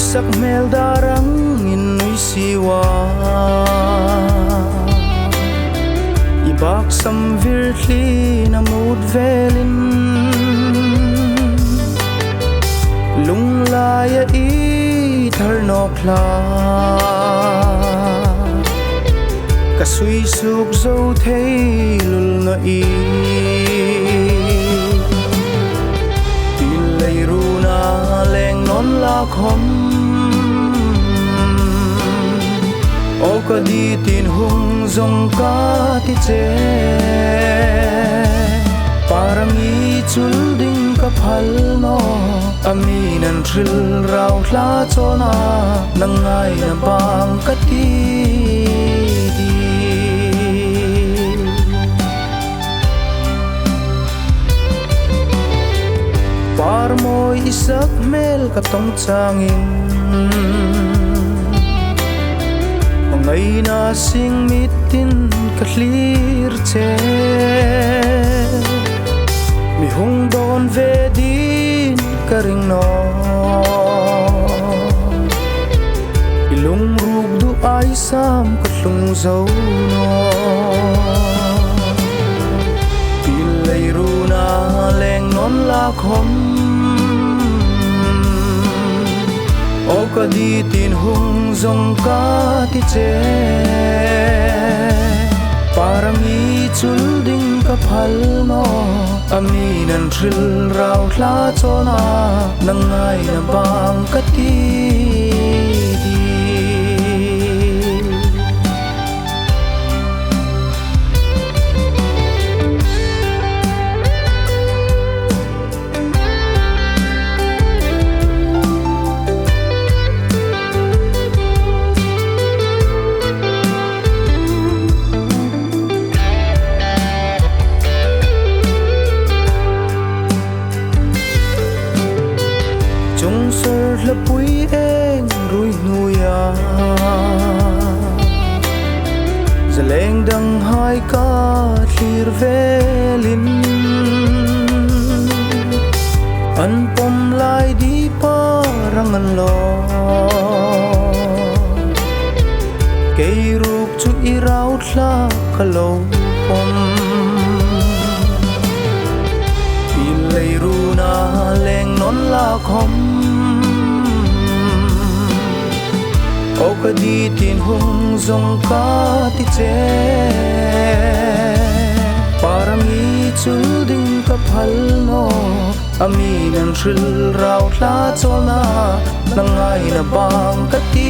sak mel darang in nui siwa ibak sam virtli na mut velin lung laya i thar nokla kasui suk zo thei lul na i tilai runa leng non la khom o ka di tin hung zong ka ti che parami chul ding ka phal no amin an thil rau hla chona nangai na bang ka ti par moi isak mel ka tong changin ngai na sing mitin ka hlir che mi hung don ve din ka ring no ilung ruk du ai sam ka hlung zo no pilai runa leng non la khom o ka di tin hung zong ka ti che parami chul ding ka phal no amin an thil rau hla chona nangai na bang ka ti chung sir la pui eng rui nuya zaleng dang hai ka thlir velin an pom lai di pa rangan lo kei ruk chu i rau thla khalo pom pilai runa leng non la khom o ka di tin hung zong ka ti che parami chul ding ka phal no amin an thil rau hla chona nangai na bang ka ti